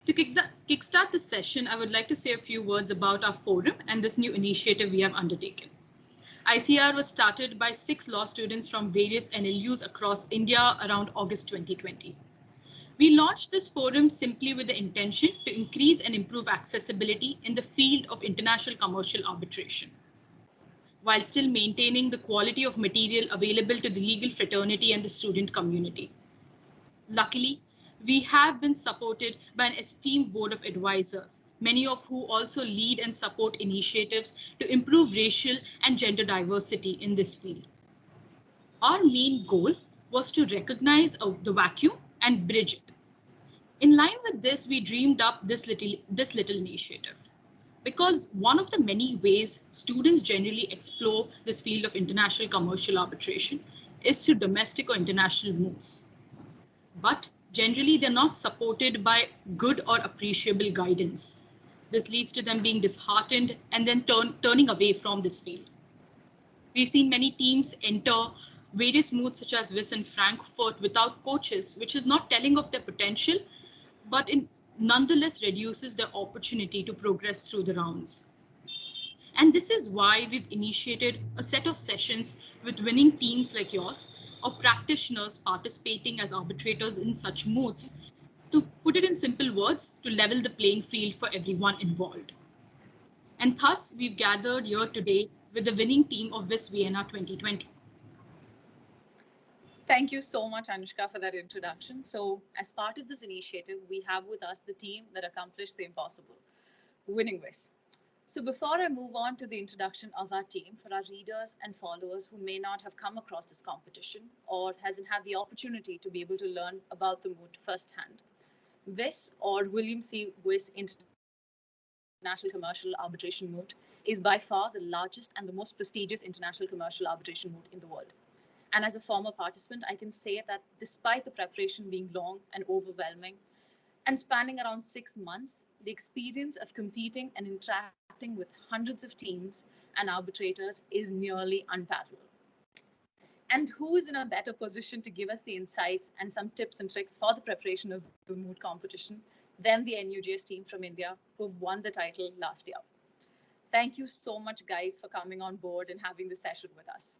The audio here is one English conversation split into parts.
To kickstart this session, I would like to say a few words about our forum and this new initiative we have undertaken. ICR was started by 6 law students from various NLUs across India around August 2020. We launched this forum simply with the intention to increase and improve accessibility in the field of international commercial arbitration, while still maintaining the quality of material available to the legal fraternity and the student community. Luckily, we have been supported by an esteemed board of advisors, many of who also lead and support initiatives to improve racial and gender diversity in this field. Our main goal was to recognize the vacuum and bridge it. In line with this, we dreamed up this little initiative. Because one of the many ways students generally explore this field of international commercial arbitration is through domestic or international moves. But generally, they're not supported by good or appreciable guidance. This leads to them being disheartened and then turning away from this field. We've seen many teams enter various moves such as WIS and Frankfurt without coaches, which is not telling of their potential, but it nonetheless reduces their opportunity to progress through the rounds. And this is why we've initiated a set of sessions with winning teams like yours or practitioners participating as arbitrators in such moods, to put it in simple words, to level the playing field for everyone involved. And thus, we've gathered here today with the winning team of WIS Vienna 2020. Thank you so much, Anushka, for that introduction. So, as part of this initiative, we have with us the team that accomplished the impossible, winning WIS. So before I move on to the introduction of our team, for our readers and followers who may not have come across this competition or hasn't had the opportunity to be able to learn about the moot firsthand, WIS, or William C. WIS International Commercial Arbitration Moot, is by far the largest and the most prestigious international commercial arbitration moot in the world. And as a former participant, I can say that despite the preparation being long and overwhelming, and spanning around 6 months, the experience of competing and interacting with hundreds of teams and arbitrators is nearly unparalleled. And who is in a better position to give us the insights and some tips and tricks for the preparation of the moot competition than the NUJS team from India, who've won the title last year. Thank you so much, guys, for coming on board and having this session with us.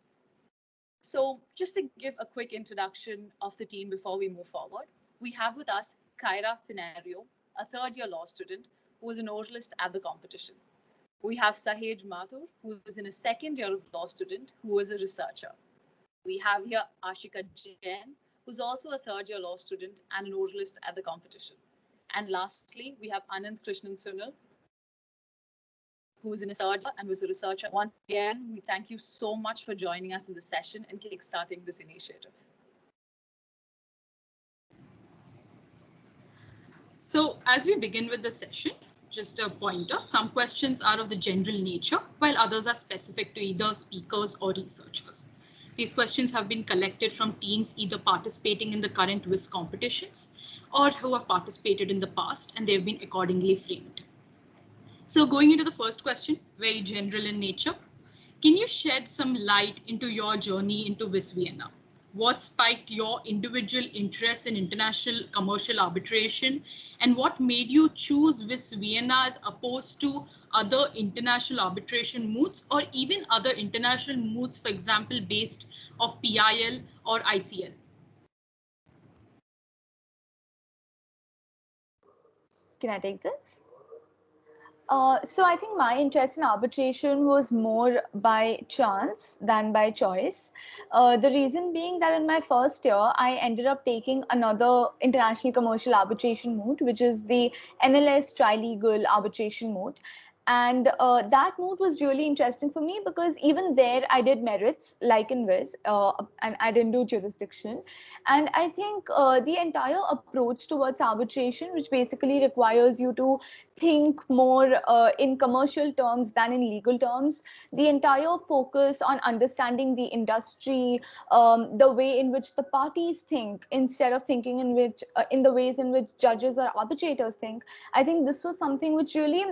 So just to give a quick introduction of the team before we move forward, we have with us Kyra Pinerio, a third-year law student who was an oralist at the competition. We have Sahej Mathur, who is in a second year of law student, who is a researcher. We have here Ashika Jain, who's also a third-year law student and an oralist at the competition. And lastly, we have Anand Krishnan Sunil, who is in a researcher and was a researcher. Once again, we thank you so much for joining us in this session and kickstarting this initiative. So as we begin with the session, just a pointer, some questions are of the general nature, while others are specific to either speakers or researchers. These questions have been collected from teams either participating in the current WIS competitions or who have participated in the past, and they've been accordingly framed. So going into the first question, very general in nature, can you shed some light into your journey into WIS Vienna? What spiked your individual interest in international commercial arbitration, and what made you choose WIS Vienna as opposed to other international arbitration moots or even other international moots, for example, based of PIL or ICL? Can I take this? So I think my interest in arbitration was more by chance than by choice. The reason being that in my first year, I ended up taking another international commercial arbitration moot, which is the NLS Trilegal Arbitration Moot. And that moot was really interesting for me because even there I did merits like in WIS, and I didn't do jurisdiction. And I think the entire approach towards arbitration, which basically requires you to think more in commercial terms than in legal terms, the entire focus on understanding the industry, the way in which the parties think instead of thinking in which in the ways in which judges or arbitrators think, I think this was something which really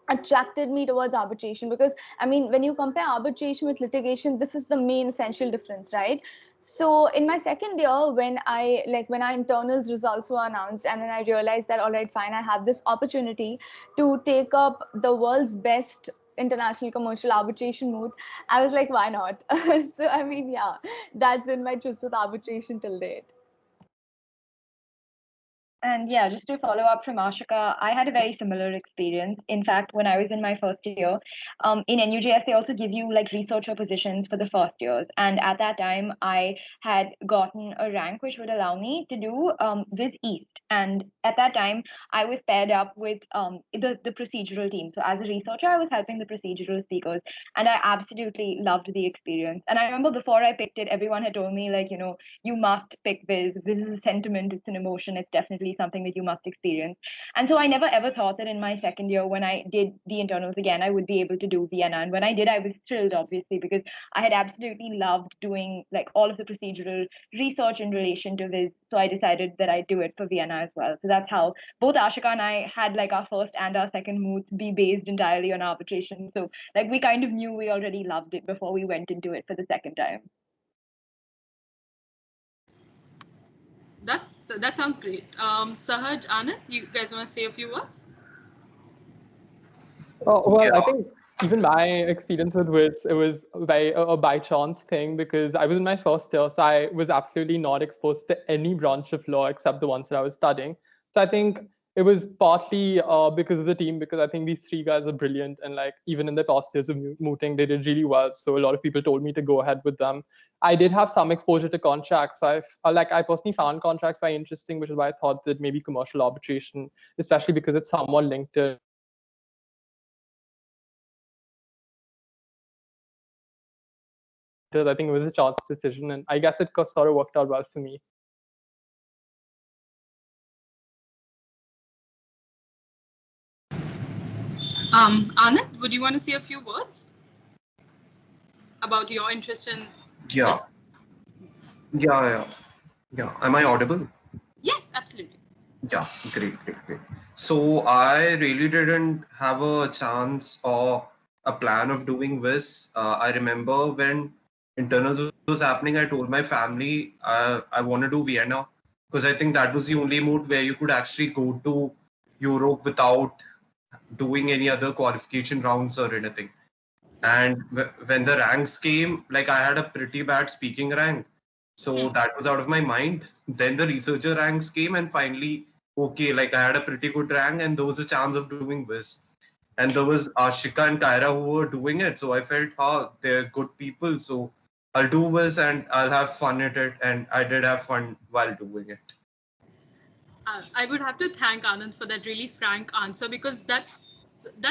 attracted me towards arbitration. Because I mean, when you compare arbitration with litigation, this is the main essential difference, right? So in my second year, when our internals results were announced, and then I realized that all right, fine, I have this opportunity to take up the world's best international commercial arbitration moot. I was like, why not? So I mean, yeah, that's been my tryst with arbitration till date. And yeah, just to follow up from Ashika, I had a very similar experience. In fact, when I was in my first year, in NUJS, they also give you like researcher positions for the first years. And at that time, I had gotten a rank which would allow me to do Viz East. And at that time, I was paired up with the procedural team. So as a researcher, I was helping the procedural speakers. And I absolutely loved the experience. And I remember before I picked it, everyone had told me, like, you must pick Viz. Viz is a sentiment, it's an emotion, it's definitely something that you must experience. And so I never ever thought that in my second year, when I did the internals again, I would be able to do Vienna. And when I did, I was thrilled, obviously, because I had absolutely loved doing like all of the procedural research in relation to Viz. So I decided that I'd do it for Vienna as well. So that's how both Ashika and I had like our first and our second moods be based entirely on arbitration. So like we kind of knew we already loved it before we went into it for the second time. That sounds great. Sahaj, Anand, you guys want to say a few words? Oh, well, I think even my experience with Wiz, it was a by chance thing, because I was in my first year, so I was absolutely not exposed to any branch of law except the ones that I was studying. So I think it was partly because of the team, because I think these three guys are brilliant, and like even in the past years of mooting, they did really well. So a lot of people told me to go ahead with them. I did have some exposure to contracts. So I personally found contracts very interesting, which is why I thought that maybe commercial arbitration, especially because it's somewhat linked to I think it was a chance decision, and I guess it sort of worked out well for me. Anand, would you want to say a few words about your interest in this? Yeah. Am I audible? Yes, absolutely. Yeah, great. So I really didn't have a chance or a plan of doing this. I remember when internals was happening, I told my family I want to do Vienna, because I think that was the only mood where you could actually go to Europe without doing any other qualification rounds or anything. And when the ranks came, like I had a pretty bad speaking rank, so that was out of my mind. Then the researcher ranks came, and finally, okay, like I had a pretty good rank, and there was a chance of doing this. And there was Ashika and Kyra who were doing it, so I felt, they're good people, so I'll do this and I'll have fun at it. And I did have fun while doing it. I would have to thank Anand for that really frank answer, because that's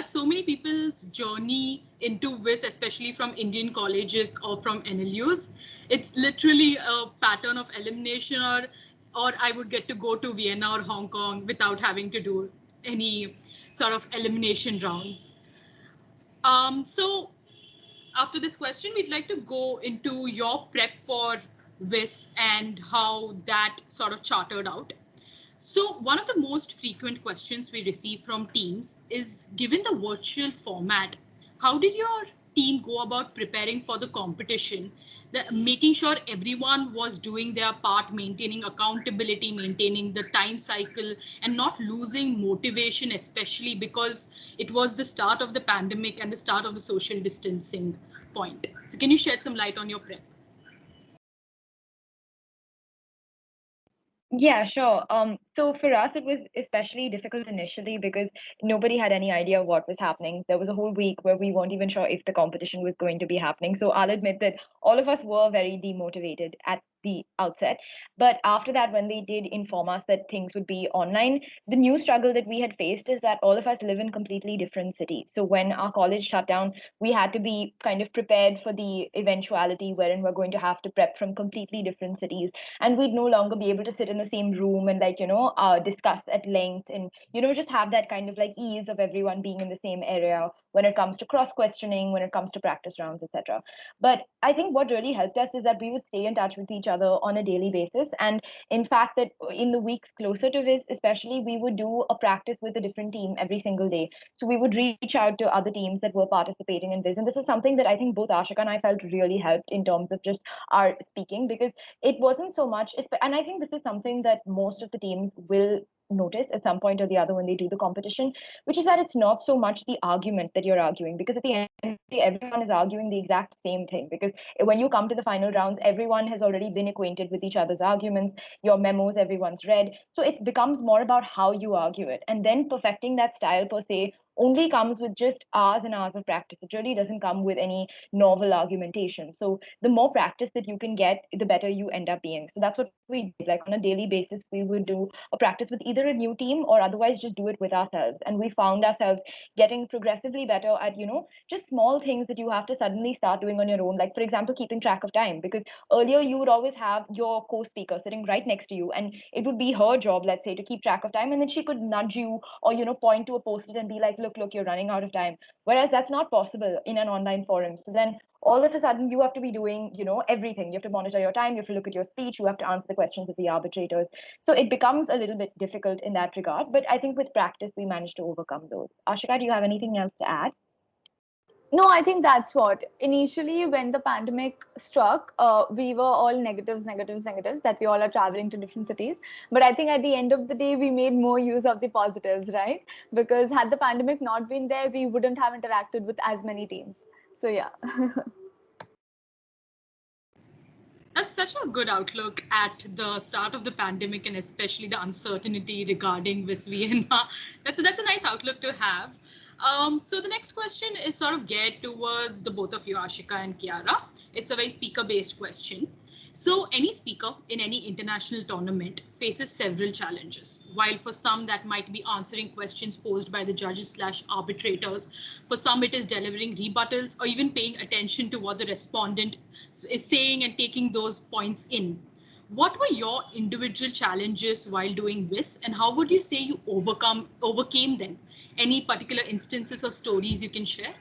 so many people's journey into WIS, especially from Indian colleges or from NLUs. It's literally a pattern of elimination, or I would get to go to Vienna or Hong Kong without having to do any sort of elimination rounds. So after this question, we'd like to go into your prep for WIS and how that sort of chartered out. So one of the most frequent questions we receive from teams is, given the virtual format, how did your team go about preparing for the competition, making sure everyone was doing their part, maintaining accountability, maintaining the time cycle, and not losing motivation, especially because it was the start of the pandemic and the start of the social distancing point. So can you shed some light on your prep? Yeah, sure. So for us, it was especially difficult initially because nobody had any idea what was happening. There was a whole week where we weren't even sure if the competition was going to be happening. So I'll admit that all of us were very demotivated at the outset. But after that, when they did inform us that things would be online, the new struggle that we had faced is that all of us live in completely different cities. So when our college shut down, we had to be kind of prepared for the eventuality wherein we're going to have to prep from completely different cities, and we'd no longer be able to sit in the same room and discuss at length and just have that kind of like ease of everyone being in the same area when it comes to cross questioning, when it comes to practice rounds, etc. But I think what really helped us is that we would stay in touch with each other on a daily basis. And in fact, that in the weeks closer to this, especially, we would do a practice with a different team every single day. So we would reach out to other teams that were participating in this. And this is something that I think both Ashika and I felt really helped in terms of just our speaking, because it wasn't so much, and I think this is something that most of the teams will notice at some point or the other when they do the competition, which is that it's not so much the argument that you're arguing, because at the end of the day, everyone is arguing the exact same thing. Because when you come to the final rounds, everyone has already been acquainted with each other's arguments, your memos, everyone's read. So it becomes more about how you argue it. And then perfecting that style per se only comes with just hours and hours of practice. It really doesn't come with any novel argumentation. So the more practice that you can get, the better you end up being. So that's what we did. Like on a daily basis, we would do a practice with either a new team or otherwise just do it with ourselves. And we found ourselves getting progressively better at, just small things that you have to suddenly start doing on your own. Like, for example, keeping track of time, because earlier you would always have your co-speaker sitting right next to you, and it would be her job, let's say, to keep track of time, and then she could nudge you or point to a post-it and be like, look, you're running out of time. Whereas that's not possible in an online forum. So then all of a sudden you have to be doing everything. You have to monitor your time, you have to look at your speech, you have to answer the questions of the arbitrators. So it becomes a little bit difficult in that regard, but I think with practice we managed to overcome those. Ashika, do you have anything else to add? No, I think that's what. Initially, when the pandemic struck, we were all negatives, that we all are traveling to different cities. But I think at the end of the day, we made more use of the positives, right? Because had the pandemic not been there, we wouldn't have interacted with as many teams. So yeah. That's such a good outlook at the start of the pandemic, and especially the uncertainty regarding Miss Vienna. That's a nice outlook to have. So the next question is sort of geared towards the both of you, Ashika and Kiara. It's a very speaker-based question. So any speaker in any international tournament faces several challenges. While for some that might be answering questions posed by the judges/arbitrators, for some it is delivering rebuttals or even paying attention to what the respondent is saying and taking those points in. What were your individual challenges while doing this, and how would you say you overcame them? Any particular instances or stories you can share?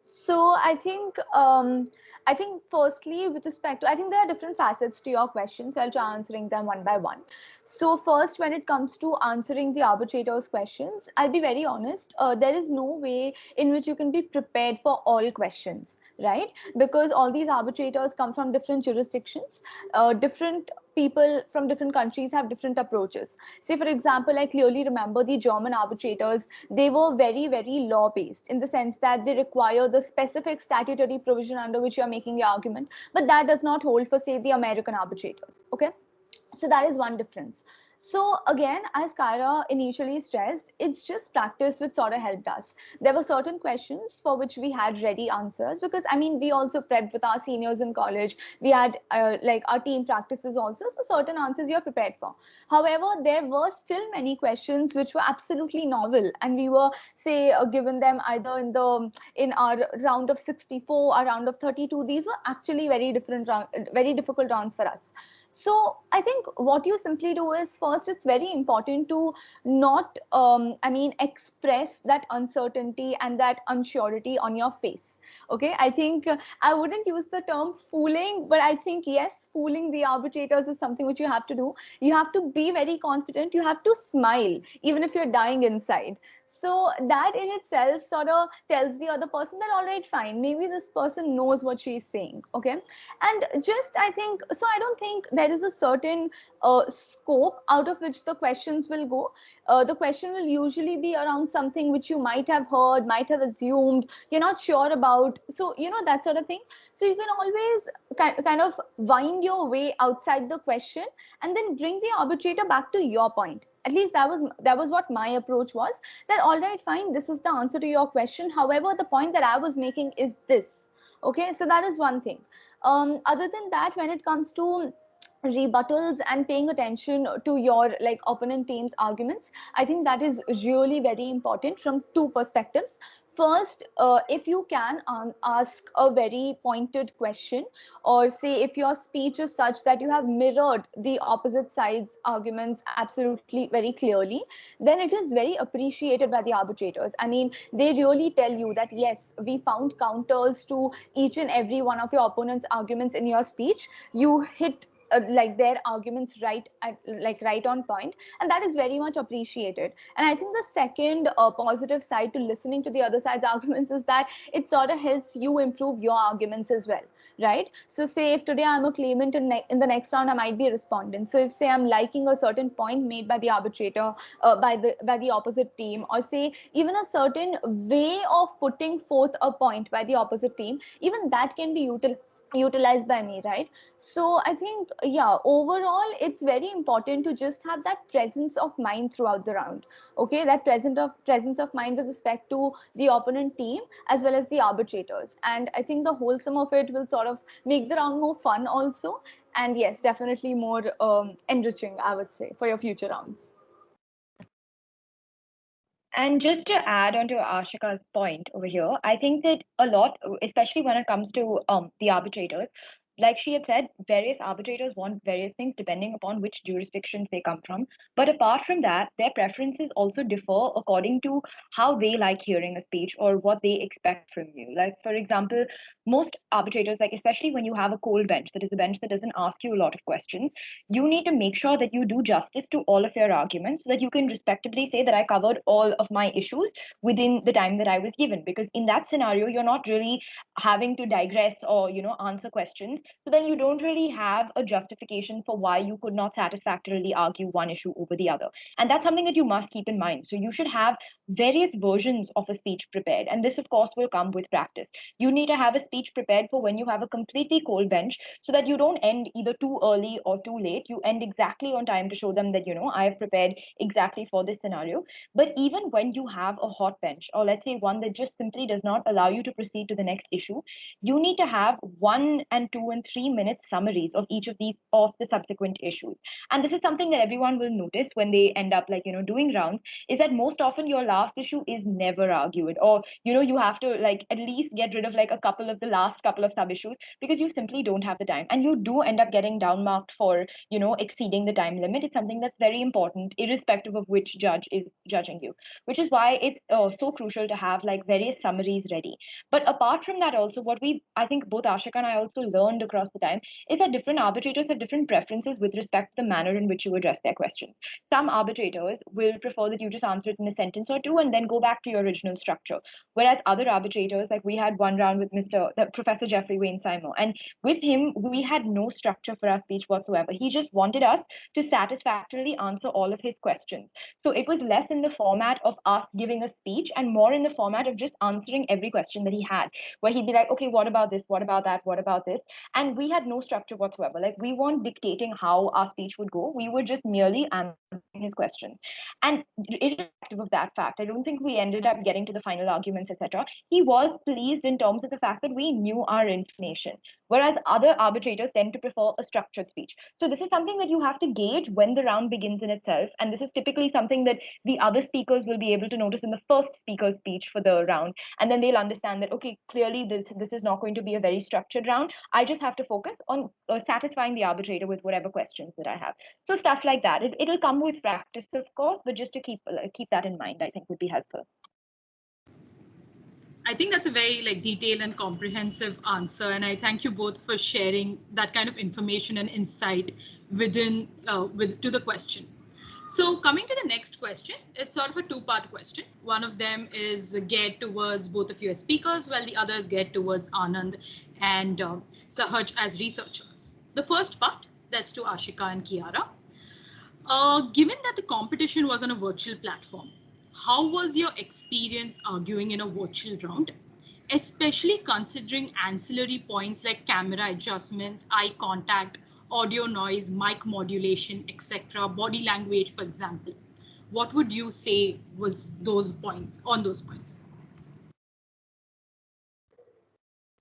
So I think firstly, with respect to, I think there are different facets to your question. So I'll try answering them one by one. So first, when it comes to answering the arbitrator's questions, I'll be very honest. There is no way in which you can be prepared for all questions, right? Because all these arbitrators come from different jurisdictions, different people from different countries have different approaches. Say, for example, I clearly remember the German arbitrators, they were very, very law-based in the sense that they require the specific statutory provision under which you're making your argument, but that does not hold for, say, the American arbitrators, okay? So that is one difference. So again, as Kyra initially stressed, it's just practice which sort of helped us. There were certain questions for which we had ready answers, because I mean, we also prepped with our seniors in college. We had like our team practices also. So certain answers you're prepared for. However, there were still many questions which were absolutely novel, and we were, say, given them either in our round of 64 or round of 32. These were actually very difficult rounds for us. So I think what you simply do is, first, it's very important to not, express that uncertainty and that unsurety on your face. Okay, I think I wouldn't use the term fooling, but I think, yes, fooling the arbitrators is something which you have to do. You have to be very confident. You have to smile, even if you're dying inside. So that in itself sort of tells the other person that, all right, fine, maybe this person knows what she's saying. Okay. And just, I think, so I don't think there is a certain scope out of which the questions will go. The question will usually be around something which you might have heard, might have assumed, you're not sure about. So, that sort of thing. So you can always kind of wind your way outside the question and then bring the arbitrator back to your point. At least that was what my approach was, that, all right, fine, this is the answer to your question. However, the point that I was making is this. Okay, so that is one thing. Other than that, when it comes to rebuttals and paying attention to your like opponent team's arguments. I think that is really very important from two perspectives. First, if you can ask a very pointed question, or say if your speech is such that you have mirrored the opposite side's arguments absolutely very clearly, then it is very appreciated by the arbitrators. I mean, they really tell you that yes, we found counters to each and every one of your opponent's arguments in your speech. You hit like their arguments right on point, and that is very much appreciated. And I think the second positive side to listening to the other side's arguments is that it sort of helps you improve your arguments as well, right? So say if today I'm a claimant and in the next round I might be a respondent, so if say I'm liking a certain point made by the arbitrator, by the opposite team, or say even a certain way of putting forth a point by the opposite team, even that can be utilized by me, right? So I think, yeah, overall it's very important to just have that presence of mind throughout the round. Okay, that presence of mind with respect to the opponent team as well as the arbitrators. And I think the wholesome of it will sort of make the round more fun also, and yes, definitely more enriching, I would say, for your future rounds. And just to add on to Ashika's point over here, I think that a lot, especially when it comes to the arbitrators, like she had said, various arbitrators want various things depending upon which jurisdictions they come from. But apart from that, their preferences also differ according to how they like hearing a speech or what they expect from you. Like, for example, most arbitrators, like especially when you have a cold bench, that is a bench that doesn't ask you a lot of questions, you need to make sure that you do justice to all of your arguments so that you can respectably say that I covered all of my issues within the time that I was given. Because in that scenario, you're not really having to digress or, answer questions. So then you don't really have a justification for why you could not satisfactorily argue one issue over the other. And that's something that you must keep in mind. So you should have various versions of a speech prepared. And this, of course, will come with practice. You need to have a speech prepared for when you have a completely cold bench so that you don't end either too early or too late. You end exactly on time to show them that, I have prepared exactly for this scenario. But even when you have a hot bench, or let's say one that just simply does not allow you to proceed to the next issue, you need to have 1 and 2 and 3 minute summaries of each of these of the subsequent issues. And this is something that everyone will notice when they end up doing rounds, is that most often your last issue is never argued, or you have to like at least get rid of like a couple of the last couple of sub issues because you simply don't have the time, and you do end up getting down marked for exceeding the time limit. It's something that's very important irrespective of which judge is judging you, which is why it's so crucial to have like various summaries ready. But apart from that, also what I think both Ashika and I also learned across the time is that different arbitrators have different preferences with respect to the manner in which you address their questions. Some arbitrators will prefer that you just answer it in a sentence or two and then go back to your original structure, whereas other arbitrators, like we had one round with Professor Jeffrey Wayne Seymour, and with him we had no structure for our speech whatsoever. He just wanted us to satisfactorily answer all of his questions. So it was less in the format of us giving a speech and more in the format of just answering every question that he had, where he'd be like, okay, what about this, what about that, what about this? And we had no structure whatsoever. Like, we weren't dictating how our speech would go, we were just merely answering his questions. And irrespective of that fact, I don't think we ended up getting to the final arguments, etc. He was pleased in terms of the fact that we knew our information, whereas other arbitrators tend to prefer a structured speech. So this is something that you have to gauge when the round begins in itself, and this is typically something that the other speakers will be able to notice in the first speaker's speech for the round, and then they'll understand that, okay, clearly this is not going to be a very structured round. I just have to focus on satisfying the arbitrator with whatever questions that I have. So stuff like that. It'll come with practice, of course, but just to keep that in mind, I think would be helpful. I think that's a very detailed and comprehensive answer, and I thank you both for sharing that kind of information and insight to the question. So coming to the next question, it's sort of a two-part question. One of them is geared towards both of you as speakers, while the other is geared towards Anand and Sahaj as researchers. The first part, that's to Ashika and Kiara. Given that the competition was on a virtual platform, how was your experience arguing in a virtual round, especially considering ancillary points like camera adjustments, eye contact, audio noise, mic modulation, etc., body language, for example? What would you say was those points?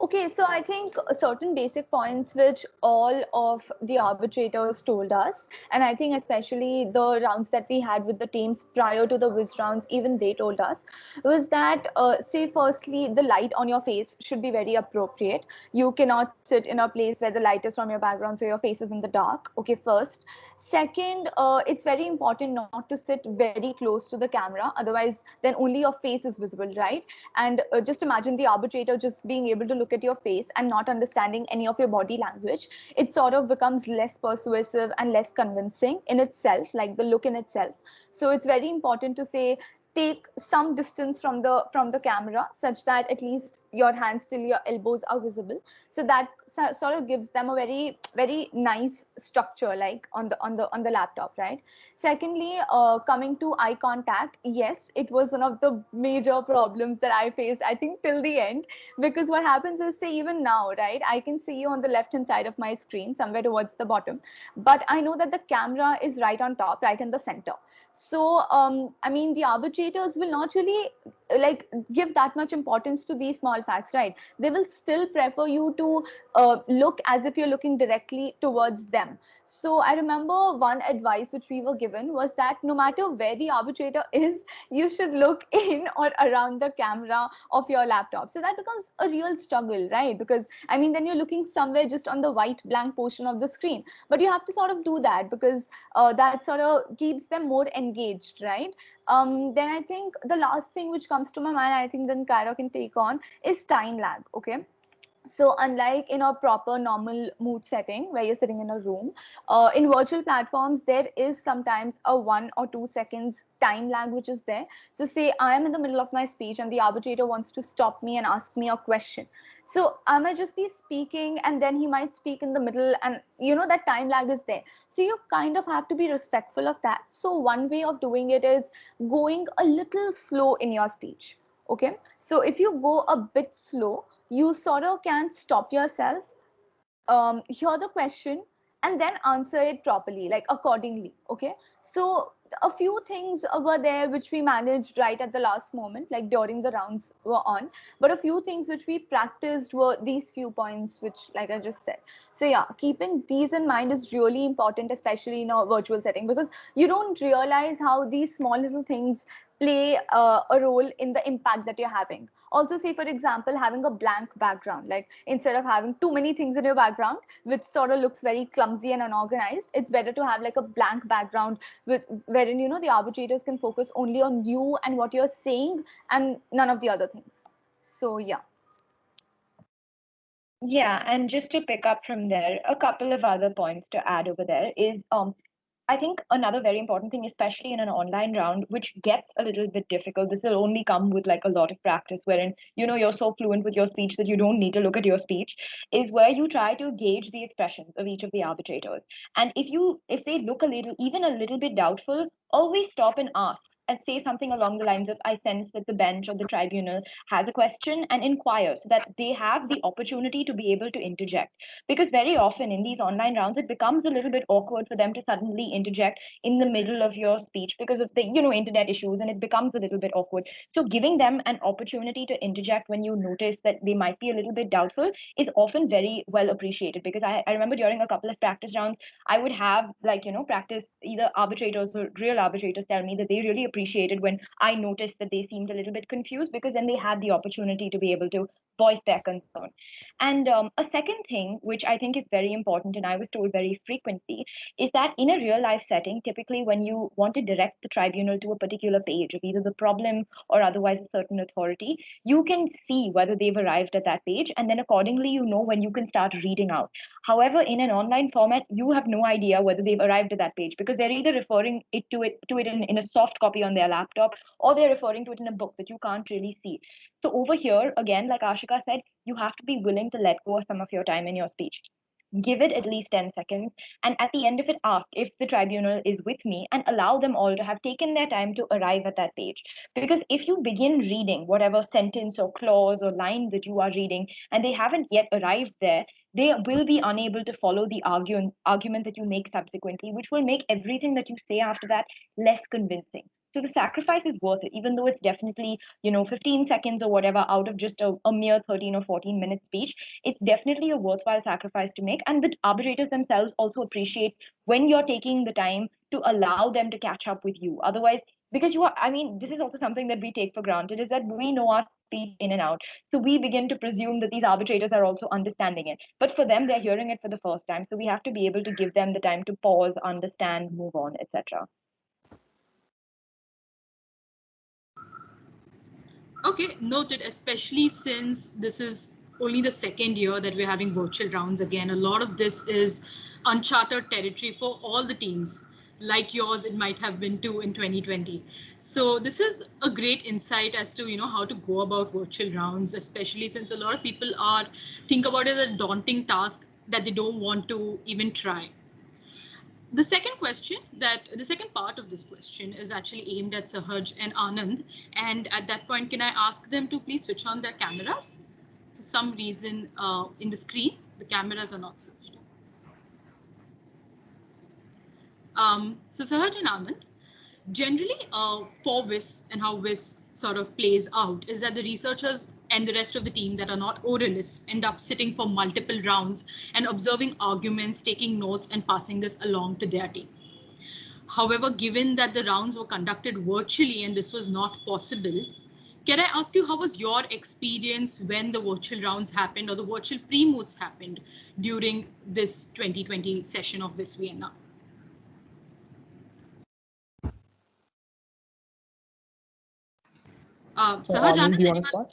Okay, so I think certain basic points which all of the arbitrators told us, and I think especially the rounds that we had with the teams prior to the whiz rounds, even they told us, was that, say, firstly, the light on your face should be very appropriate. You cannot sit in a place where the light is from your background, so your face is in the dark. Okay, first. Second, it's very important not to sit very close to the camera, otherwise, then only your face is visible, right? And just imagine the arbitrator just being able to look at your face and not understanding any of your body language. It sort of becomes less persuasive and less convincing in itself, like the look in itself. So it's very important to say, take some distance from the camera, such that at least your hands till your elbows are visible, so that sort of gives them a very nice structure, like on the laptop, right? Secondly, coming to eye contact, yes, it was one of the major problems that I faced, I think, till the end. Because what happens is, say, even now, right, I can see you on the left hand side of my screen, somewhere towards the bottom, but I know that the camera is right on top, right in the center. So, I mean, the arbitrators will not really like give that much importance to these small facts, right? They will still prefer you to look as if you're looking directly towards them. So I remember one advice which we were given was that no matter where the arbitrator is, you should look in or around the camera of your laptop. So that becomes a real struggle, right? Because I mean, then you're looking somewhere just on the white blank portion of the screen, but you have to sort of do that because that sort of keeps them more engaged, right? Then I think the last thing which comes to my mind, I think then Kyra can take on, is time lag. Okay, so unlike in a proper normal mood setting where you're sitting in a room, in virtual platforms, there is sometimes a 1 or 2 seconds time lag which is there. So say I am in the middle of my speech and the arbitrator wants to stop me and ask me a question. So I might just be speaking and then he might speak in the middle, and you know that time lag is there. So you kind of have to be respectful of that. So one way of doing it is going a little slow in your speech. Okay, so if you go a bit slow, you sort of can stop yourself, hear the question, and then answer it properly, like accordingly. Okay, so a few things were there which we managed right at the last moment, like during the rounds were on, but a few things which we practiced were these few points which, like I just said. So yeah, keeping these in mind is really important, especially in a virtual setting, because you don't realize how these small little things play a role in the impact that you're having. Also, say for example, having a blank background, like instead of having too many things in your background which sort of looks very clumsy and unorganized, it's better to have like a blank background with wherein, you know, the arbitrators can focus only on you and what you're saying and none of the other things. So yeah. Yeah, and just to pick up from there, a couple of other points to add over there is I think another very important thing, especially in an online round, which gets a little bit difficult, this will only come with like a lot of practice, wherein you know you're so fluent with your speech that you don't need to look at your speech, is where you try to gauge the expressions of each of the arbitrators. And if they look a little, even a little bit doubtful, always stop and ask and say something along the lines of, I sense that the bench or the tribunal has a question, and inquire so that they have the opportunity to be able to interject. Because very often in these online rounds, it becomes a little bit awkward for them to suddenly interject in the middle of your speech because of the internet issues, and it becomes a little bit awkward. So giving them an opportunity to interject when you notice that they might be a little bit doubtful is often very well appreciated. Because I remember during a couple of practice rounds, I would have like practice, either arbitrators or real arbitrators tell me that they really appreciated when I noticed that they seemed a little bit confused, because then they had the opportunity to be able to voice their concern. And a second thing, which I think is very important, and I was told very frequently, is that in a real life setting, typically when you want to direct the tribunal to a particular page of either the problem or otherwise a certain authority, you can see whether they've arrived at that page, and then accordingly, you know when you can start reading out. However, in an online format, you have no idea whether they've arrived at that page, because they're either referring to it in a soft copy on their laptop, or they're referring to it in a book that you can't really see. So over here, again, like Ashika said, you have to be willing to let go of some of your time in your speech. Give it at least 10 seconds, and at the end of it, ask if the tribunal is with me, and allow them all to have taken their time to arrive at that page. Because if you begin reading whatever sentence or clause or line that you are reading, and they haven't yet arrived there, they will be unable to follow the argument that you make subsequently, which will make everything that you say after that less convincing. So the sacrifice is worth it, even though it's definitely, 15 seconds or whatever out of just a mere 13 or 14-minute speech. It's definitely a worthwhile sacrifice to make. And the arbitrators themselves also appreciate when you're taking the time to allow them to catch up with you. Otherwise, because this is also something that we take for granted, is that we know our speech in and out. So we begin to presume that these arbitrators are also understanding it. But for them, they're hearing it for the first time. So we have to be able to give them the time to pause, understand, move on, etc. Okay, noted, especially since this is only the second year that we're having virtual rounds again. A lot of this is uncharted territory for all the teams. Like yours, it might have been too in 2020. So this is a great insight as to how to go about virtual rounds, especially since a lot of people think about it as a daunting task that they don't want to even try. The second part of this question is actually aimed at Sahaj and Anand. And at that point, can I ask them to please switch on their cameras? For some reason in the screen, the cameras are not switched on. So Sahaj and Anand, generally for WIS and how WIS sort of plays out is that the researchers and the rest of the team that are not oralists end up sitting for multiple rounds and observing arguments, taking notes and passing this along to their team. However, given that the rounds were conducted virtually and this was not possible, can I ask you, how was your experience when the virtual rounds happened or the virtual pre-moots happened during this 2020 session of WIS Vienna? Sahaj, Anand, do you want to start?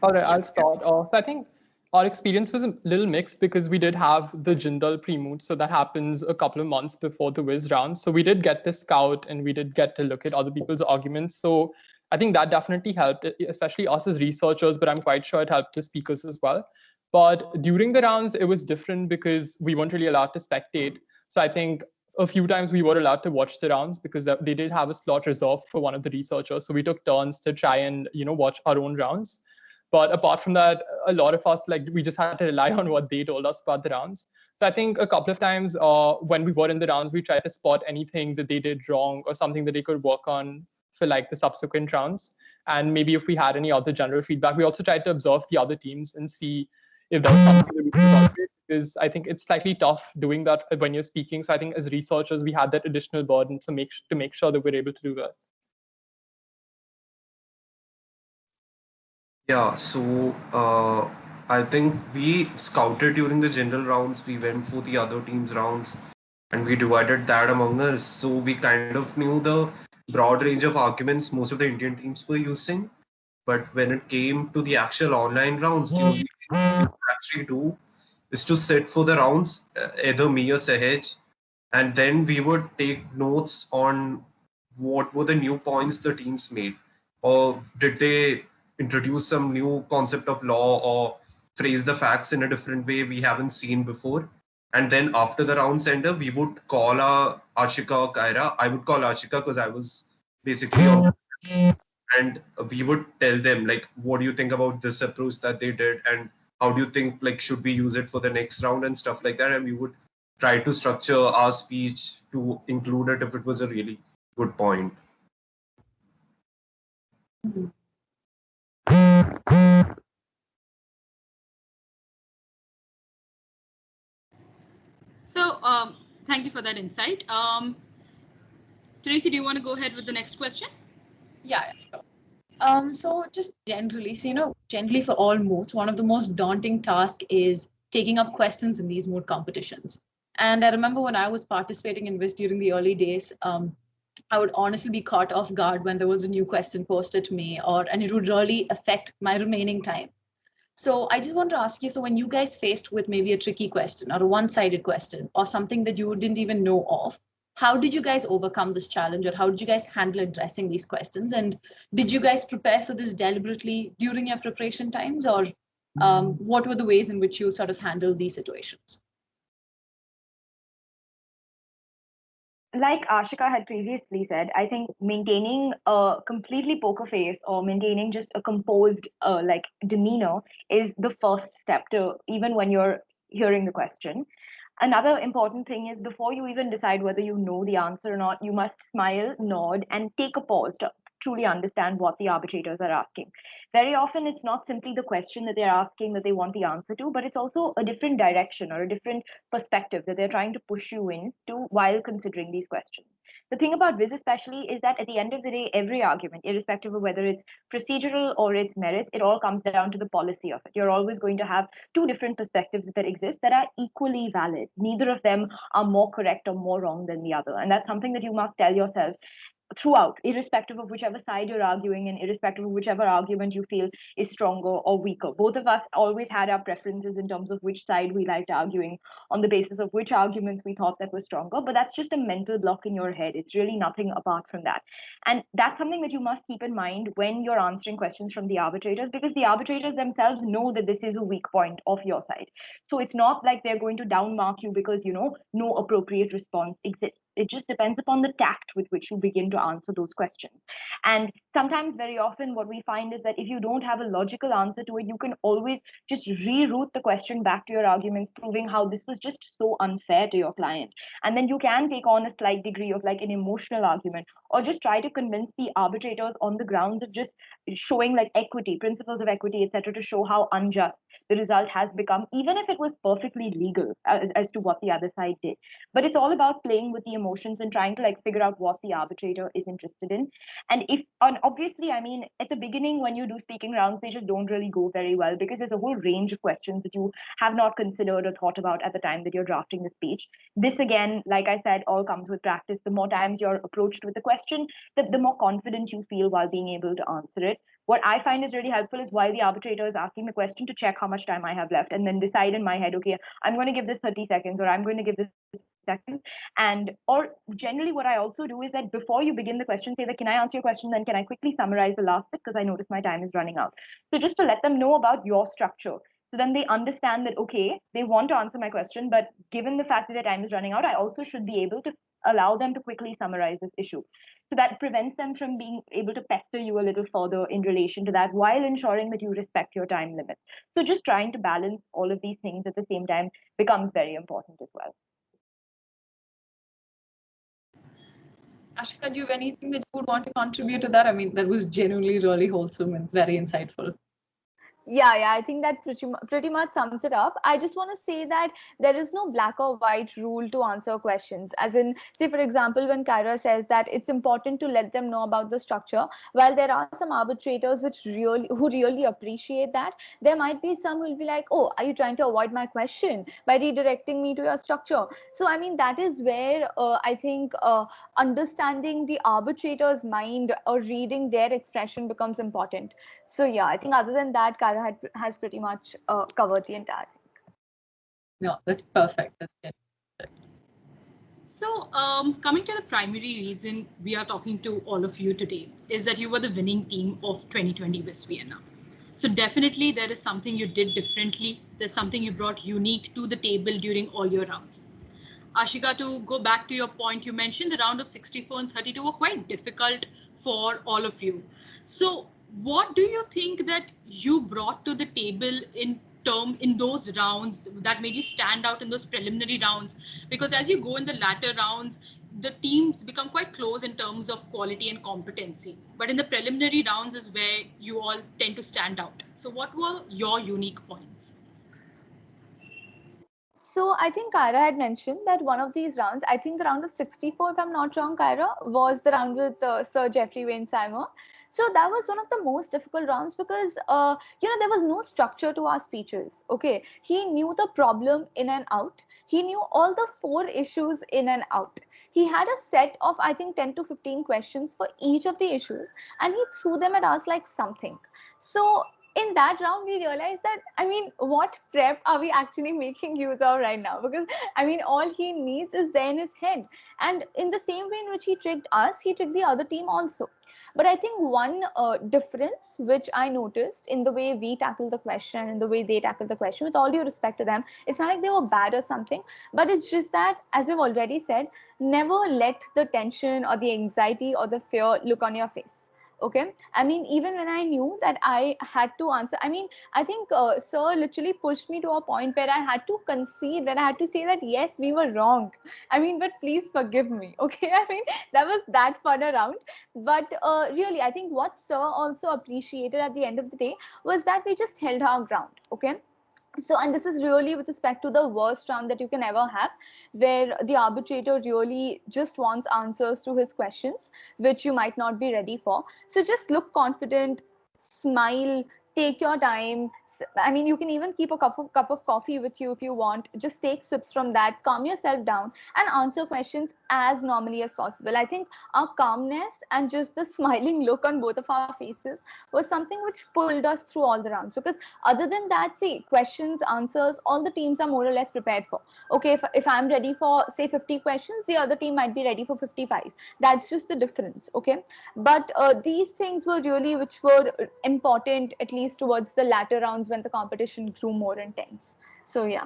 All right, I'll start. So I think our experience was a little mixed because we did have the Jindal pre-moot, so that happens a couple of months before the WIS round. So we did get to scout and we did get to look at other people's arguments. So I think that definitely helped, especially us as researchers, but I'm quite sure it helped the speakers as well. But during the rounds, it was different because we weren't really allowed to spectate. So I think a few times we were allowed to watch the rounds because they did have a slot reserved for one of the researchers. So we took turns to try and watch our own rounds. But apart from that, a lot of us, we just had to rely on what they told us about the rounds. So I think a couple of times when we were in the rounds, we tried to spot anything that they did wrong or something that they could work on for the subsequent rounds. And maybe if we had any other general feedback, we also tried to observe the other teams and see if there was something that we could incorporate, because I think it's slightly tough doing that when you're speaking. So I think as researchers, we had that additional burden to make sure that we're able to do that. Yeah, so I think we scouted during the general rounds. We went for the other teams' rounds and we divided that among us. So we kind of knew the broad range of arguments most of the Indian teams were using. But when it came to the actual online rounds, the only thing we actually do is to sit for the rounds, either me or Sahaj, and then we would take notes on what were the new points the teams made, or did they introduce some new concept of law or phrase the facts in a different way we haven't seen before. And then after the rounds ended, we would call Ashika or Kaira. I would call Ashika because I was basically on, and we would tell them what do you think about this approach that they did, and how do you think should we use it for the next round and stuff like that. And we would try to structure our speech to include it if it was a really good point. So thank you for that insight. Tracy, do you want to go ahead with the next question? Yeah. So just generally, generally for all moots, one of the most daunting tasks is taking up questions in these moot competitions. And I remember when I was participating in WIS during the early days, I would honestly be caught off guard when there was a new question posted to me, and it would really affect my remaining time. So I just want to ask you, so when you guys faced with maybe a tricky question or a one-sided question or something that you didn't even know of, how did you guys overcome this challenge, or how did you guys handle addressing these questions? And did you guys prepare for this deliberately during your preparation times, or what were the ways in which you sort of handled these situations? Like Ashika had previously said, I think maintaining a completely poker face or maintaining just a composed demeanor is the first step to, even when you're hearing the question. Another important thing is before you even decide whether you know the answer or not, you must smile, nod, and take a pause to truly understand what the arbitrators are asking. Very often, it's not simply the question that they're asking that they want the answer to, but it's also a different direction or a different perspective that they're trying to push you into while considering these questions. The thing about Viz especially is that at the end of the day, every argument, irrespective of whether it's procedural or its merits, it all comes down to the policy of it. You're always going to have two different perspectives that exist that are equally valid. Neither of them are more correct or more wrong than the other. And that's something that you must tell yourself throughout, irrespective of whichever side you're arguing and irrespective of whichever argument you feel is stronger or weaker. Both of us always had our preferences in terms of which side we liked arguing on the basis of which arguments we thought that were stronger, but that's just a mental block in your head. It's really nothing apart from that. And that's something that you must keep in mind when you're answering questions from the arbitrators, because the arbitrators themselves know that this is a weak point of your side. So it's not like they're going to downmark you because, no appropriate response exists. It just depends upon the tact with which you begin to answer those questions. And sometimes, very often, what we find is that if you don't have a logical answer to it, you can always just reroute the question back to your arguments, proving how this was just so unfair to your client. And then you can take on a slight degree of like an emotional argument, or just try to convince the arbitrators on the grounds of just showing like equity, principles of equity, etc., to show how unjust the result has become, even if it was perfectly legal as to what the other side did. But it's all about playing with the emotions and trying to like figure out what the arbitrator is interested in. And obviously, I mean, at the beginning when you do speaking rounds, they just don't really go very well because there's a whole range of questions that you have not considered or thought about at the time that you're drafting the speech. This again, like I said, all comes with practice. The more times you're approached with the question, the more confident you feel while being able to answer it. What I find is really helpful is while the arbitrator is asking the question, to check how much time I have left and then decide in my head, okay, I'm going to give this 30 seconds or I'm going to give this seconds. And or generally what I also do is that before you begin the question, say that, can I answer your question? Then can I quickly summarize the last bit because I notice my time is running out. So just to let them know about your structure. So then they understand that, okay, they want to answer my question, but given the fact that their time is running out, I also should be able to allow them to quickly summarize this issue. So that prevents them from being able to pester you a little further in relation to that while ensuring that you respect your time limits. So just trying to balance all of these things at the same time becomes very important as well. Ashika, do you have anything that you would want to contribute to that? I mean, that was genuinely really wholesome and very insightful. Yeah, I think that pretty much sums it up. I just want to say that there is no black or white rule to answer questions. As in, say, for example, when Kyra says that it's important to let them know about the structure, while there are some arbitrators who really appreciate that, there might be some who will be like, oh, are you trying to avoid my question by redirecting me to your structure? So, I mean, that is where I think understanding the arbitrator's mind or reading their expression becomes important. So yeah, I think other than that, Kyra has pretty much covered the entire thing. No, that's perfect. That's good. So coming to the primary reason we are talking to all of you today is that you were the winning team of 2020 Miss Vienna. So definitely there is something you did differently. There's something you brought unique to the table during all your rounds. Ashika, to go back to your point, you mentioned the round of 64 and 32 were quite difficult for all of you. So what do you think that you brought to the table in those rounds that made you stand out in those preliminary rounds? Because as you go in the latter rounds, the teams become quite close in terms of quality and competency. But in the preliminary rounds is where you all tend to stand out. So what were your unique points? So I think Kyra had mentioned that one of these rounds, I think the round of 64, if I'm not wrong, Kyra, was the round with Sir Jeffrey Wayne-Seymour. So that was one of the most difficult rounds because, there was no structure to our speeches. Okay, he knew the problem in and out. He knew all the 4 issues in and out. He had a set of, I think, 10 to 15 questions for each of the issues, and he threw them at us like something. So in that round, we realized that, I mean, what prep are we actually making use of right now? Because, I mean, all he needs is there in his head. And in the same way in which he tricked us, he tricked the other team also. But I think one difference which I noticed in the way we tackled the question and the way they tackled the question, with all due respect to them, it's not like they were bad or something, but it's just that, as we've already said, never let the tension or the anxiety or the fear look on your face. Okay, I mean, even when I knew that I had to answer, I mean, I think sir literally pushed me to a point where I had to concede, where I had to say that yes, we were wrong. I mean, but please forgive me. Okay, I mean, that was that fun around. But really, I think what sir also appreciated at the end of the day was that we just held our ground. Okay, so, and this is really with respect to the worst round that you can ever have, where the arbitrator really just wants answers to his questions which you might not be ready for. So just look confident, smile, take your time. I mean, you can even keep a cup of coffee with you if you want. Just take sips from that, calm yourself down, and answer questions as normally as possible. I think our calmness and just the smiling look on both of our faces was something which pulled us through all the rounds. Because other than that, see, questions, answers, all the teams are more or less prepared for. Okay, if I'm ready for say 50 questions, the other team might be ready for 55. That's just the difference. Okay, but these things were really which were important, at least towards the latter rounds when the competition grew more intense. So yeah.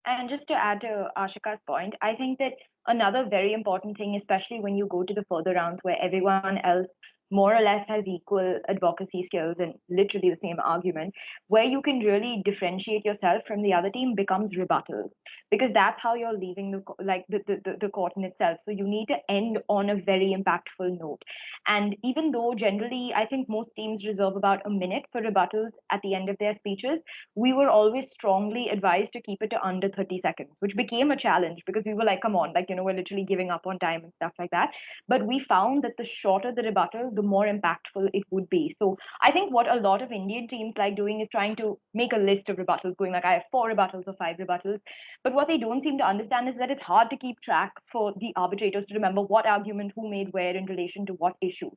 And just to add to Ashika's point, I think that another very important thing, especially when you go to the further rounds where everyone else more or less has equal advocacy skills and literally the same argument, where you can really differentiate yourself from the other team becomes rebuttals, because that's how you're leaving the court in itself. So you need to end on a very impactful note. And even though generally I think most teams reserve about a minute for rebuttals at the end of their speeches, we were always strongly advised to keep it to under 30 seconds, which became a challenge because we were like, come on, like, we're literally giving up on time and stuff like that. But we found that the shorter the rebuttal, the more impactful it would be. So I think what a lot of Indian teams like doing is trying to make a list of rebuttals, going like, I have 4 rebuttals or 5 rebuttals. But what they don't seem to understand is that it's hard to keep track for the arbitrators to remember what argument, who made where in relation to what issue.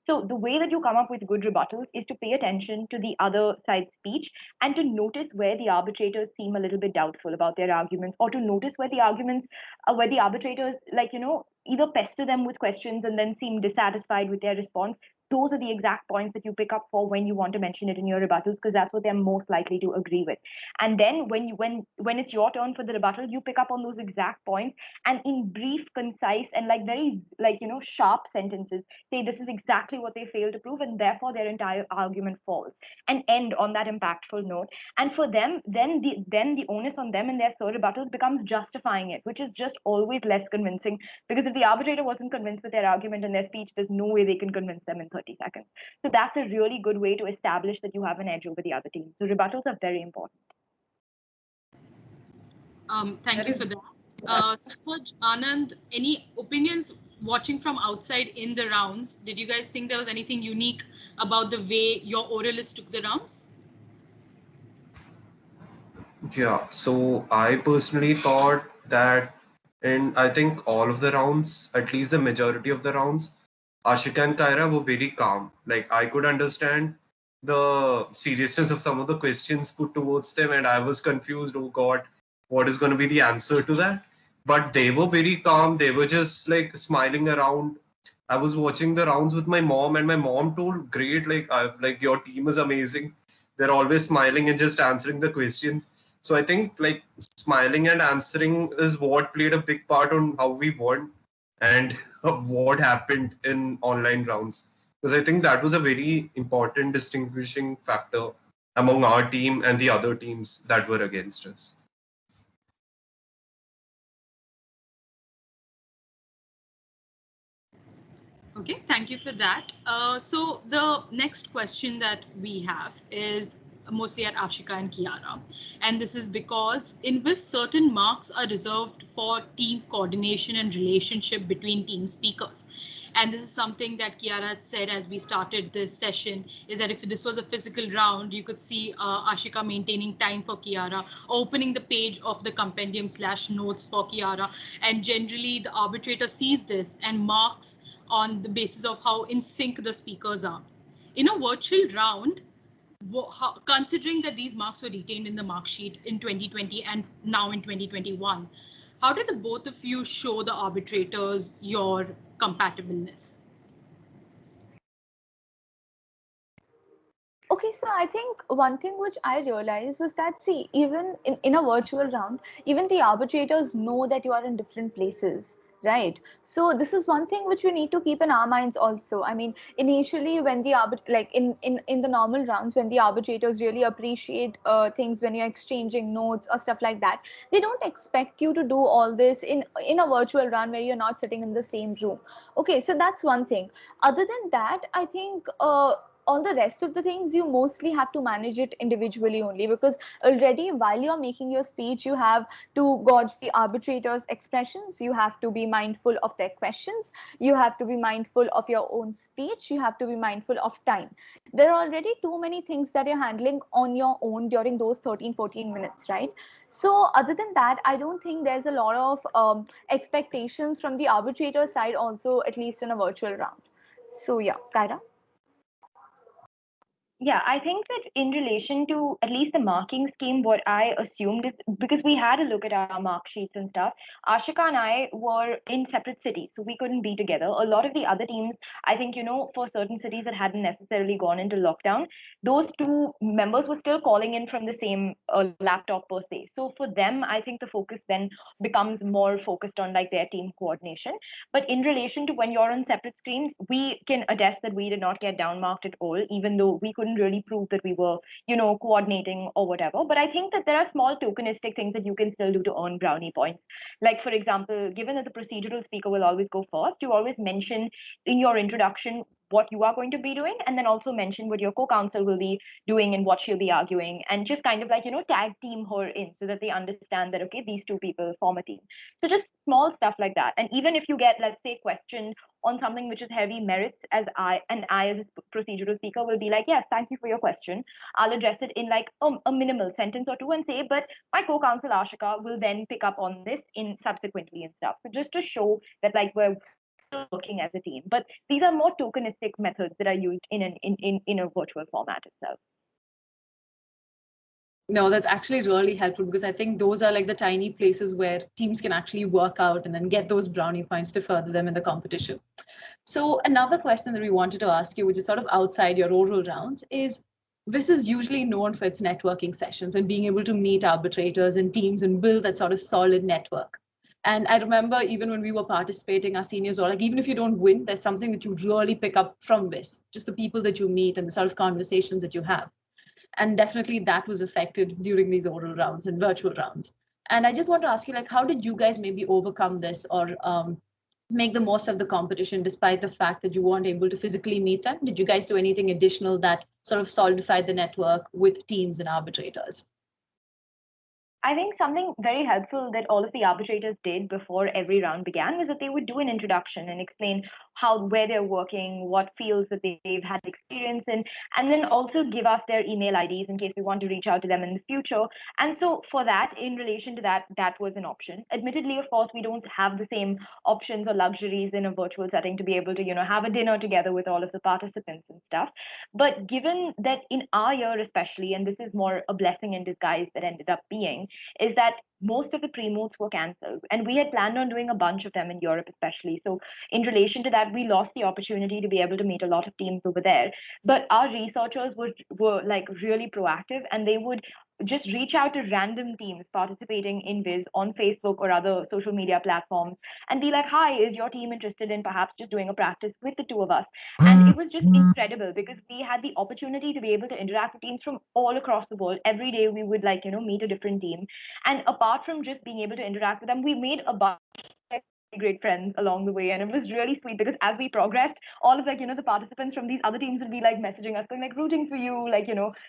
So the way that you come up with good rebuttals is to pay attention to the other side's speech and to notice where the arbitrators seem a little bit doubtful about their arguments, or to notice where the arguments, where the arbitrators, like, either pester them with questions and then seem dissatisfied with their response. Those are the exact points that you pick up for when you want to mention it in your rebuttals, because that's what they're most likely to agree with. And then when it's your turn for the rebuttal, you pick up on those exact points and in brief, concise, and like very sharp sentences say this is exactly what they failed to prove, and therefore their entire argument falls, and end on that impactful note. And for them, then the onus on them in their sole rebuttals becomes justifying it, which is just always less convincing, because if the arbitrator wasn't convinced with their argument in their speech, there's no way they can convince them in 30 seconds. So that's a really good way to establish that you have an edge over the other team. So rebuttals are very important. Thank you for that. Suraj, Anand, any opinions watching from outside in the rounds? Did you guys think there was anything unique about the way your oralists took the rounds? Yeah, so I personally thought that I think all of the rounds, at least the majority of the rounds, Ashika and Kyra were very calm. Like, I could understand the seriousness of some of the questions put towards them, and I was confused, oh God, what is going to be the answer to that? But they were very calm. They were just like smiling around. I was watching the rounds with my mom, and my mom told, great, like your team is amazing. They're always smiling and just answering the questions. So I think like smiling and answering is what played a big part on how we won and what happened in online rounds. Because I think that was a very important distinguishing factor among our team and the other teams that were against us. Okay, thank you for that. So the next question that we have is mostly at Ashika and Kiara. And this is because in which certain marks are reserved for team coordination and relationship between team speakers. And this is something that Kiara had said as we started this session, is that if this was a physical round, you could see Ashika maintaining time for Kiara, opening the page of the compendium/notes for Kiara. And generally the arbitrator sees this and marks on the basis of how in sync the speakers are. In a virtual round, considering that these marks were retained in the mark sheet in 2020 and now in 2021, how did the both of you show the arbitrators your compatibleness? Okay, so I think one thing which I realized was that, see, even in a virtual round, even the arbitrators know that you are in different places. Right. So this is one thing which we need to keep in our minds also. I mean, initially when the like in the normal rounds, when the arbitrators really appreciate things when you're exchanging notes or stuff like that, they don't expect you to do all this in a virtual round where you're not sitting in the same room. Okay, so that's one thing. Other than that, I think all the rest of the things you mostly have to manage it individually only, because already while you're making your speech, you have to gauge the arbitrator's expressions, you have to be mindful of their questions, you have to be mindful of your own speech, you have to be mindful of time. There are already too many things that you're handling on your own during those 13-14 minutes, right? So other than that, I don't think there's a lot of expectations from the arbitrator side also, at least in a virtual round. So yeah, Kyra. Yeah, I think that in relation to at least the marking scheme, what I assumed is because we had a look at our mark sheets and stuff, Ashika and I were in separate cities, so we couldn't be together. A lot of the other teams, I think, for certain cities that hadn't necessarily gone into lockdown, those two members were still calling in from the same laptop per se. So for them, I think the focus then becomes more focused on like their team coordination. But in relation to when you're on separate screens, we can attest that we did not get down marked at all, even though we couldn't really prove that we were, coordinating or whatever. But I think that there are small tokenistic things that you can still do to earn brownie points. Like, for example, given that the procedural speaker will always go first, you always mention in your introduction what you are going to be doing, and then also mention what your co-counsel will be doing and what she'll be arguing, and just kind of like, tag team her in so that they understand that, okay, these two people form a team. So just small stuff like that. And even if you get, let's say, questioned on something which is heavy merits, as I as a procedural speaker will be like, yes, thank you for your question. I'll address it in like a minimal sentence or two and say, but my co-counsel Ashika will then pick up on this in subsequently and stuff. So just to show that like we're working as a team. But these are more tokenistic methods that are used in a virtual format itself. No, that's actually really helpful, because I think those are like the tiny places where teams can actually work out and then get those brownie points to further them in the competition. So another question that we wanted to ask you, which is sort of outside your oral rounds, is this is usually known for its networking sessions and being able to meet arbitrators and teams and build that sort of solid network. And I remember even when we were participating, our seniors were like, even if you don't win, there's something that you really pick up from this, just the people that you meet and the sort of conversations that you have. And definitely that was affected during these oral rounds and virtual rounds. And I just want to ask you, like, how did you guys maybe overcome this or make the most of the competition despite the fact that you weren't able to physically meet them? Did you guys do anything additional that sort of solidified the network with teams and arbitrators? I think something very helpful that all of the arbitrators did before every round began was that they would do an introduction and explain where they're working, what fields that they've had experience in, and then also give us their email IDs in case we want to reach out to them in the future. And so for that, in relation to that, that was an option. Admittedly, of course, we don't have the same options or luxuries in a virtual setting to be able to, have a dinner together with all of the participants and stuff. But given that in our year especially, and this is more a blessing in disguise that ended up being, is that most of the pre-moots were cancelled, and we had planned on doing a bunch of them in Europe especially. So in relation to that, we lost the opportunity to be able to meet a lot of teams over there. But our researchers were like really proactive, and they would just reach out to random teams participating in Viz on Facebook or other social media platforms and be like, hi, is your team interested in perhaps just doing a practice with the two of us? And it was just incredible because we had the opportunity to be able to interact with teams from all across the world. Every day we would meet a different team. And apart from just being able to interact with them, we made a bunch of great friends along the way. And it was really sweet because as we progressed, all of the participants from these other teams would be like messaging us, going like rooting for you,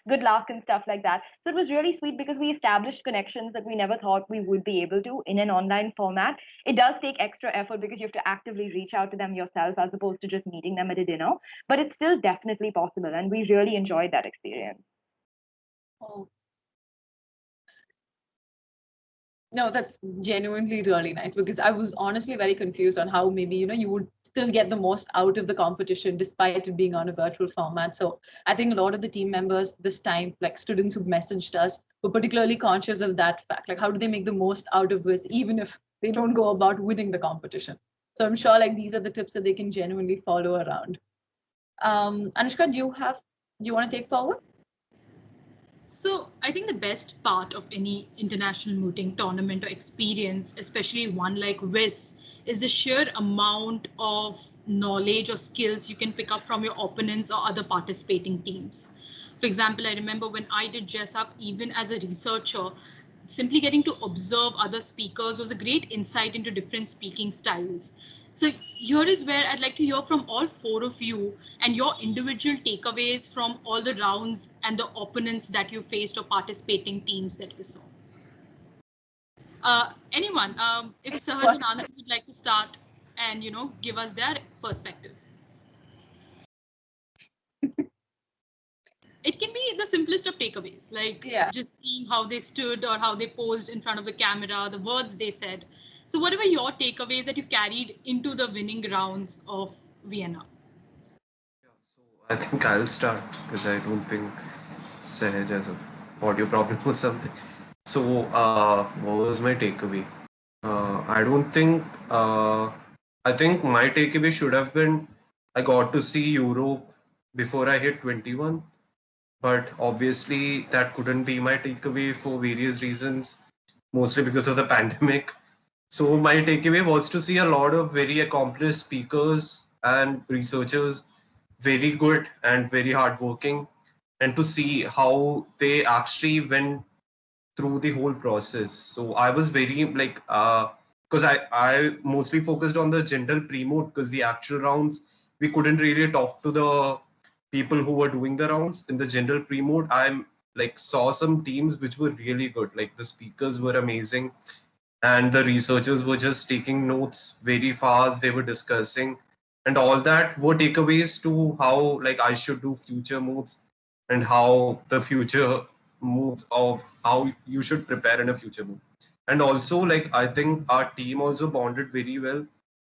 good luck and stuff like that. So it was really sweet because we established connections that we never thought we would be able to in an online format. It does take extra effort because you have to actively reach out to them yourself as opposed to just meeting them at a dinner, but it's still definitely possible. And we really enjoyed that experience. Oh. No, that's genuinely really nice, because I was honestly very confused on how maybe, you would still get the most out of the competition despite it being on a virtual format. So I think a lot of the team members this time, like students who messaged us, were particularly conscious of that fact. Like, how do they make the most out of this, even if they don't go about winning the competition? So I'm sure like these are the tips that they can genuinely follow around. Anushka, do you want to take forward? So I think the best part of any international mooting tournament or experience, especially one like Viz, is the sheer amount of knowledge or skills you can pick up from your opponents or other participating teams. For example, I remember when I did Jessup, even as a researcher, simply getting to observe other speakers was a great insight into different speaking styles. So here is where I'd like to hear from all four of you and your individual takeaways from all the rounds and the opponents that you faced or participating teams that you saw. Anyone, if Sahaj and Anand would like to start and give us their perspectives. It can be the simplest of takeaways, like just seeing how they stood or how they posed in front of the camera, the words they said. So what were your takeaways that you carried into the winning rounds of Vienna? Yeah, so I think I'll start because I don't think Sahaj has an audio problem or something. So what was my takeaway? I don't think, I think my takeaway should have been I got to see Europe before I hit 21. But obviously that couldn't be my takeaway for various reasons, mostly because of the pandemic. So my takeaway was to see a lot of very accomplished speakers and researchers, very good and very hardworking, and to see how they actually went through the whole process. So I was very like, because I mostly focused on the general pre-mood, because the actual rounds, we couldn't really talk to the people who were doing the rounds. In the general pre-mood, I'm like saw some teams which were really good. Like the speakers were amazing and the researchers were just taking notes very fast. They were discussing, and all that were takeaways to how like I should do future moves and how the future moves of how you should prepare in a future move. And also like I think our team also bonded very well.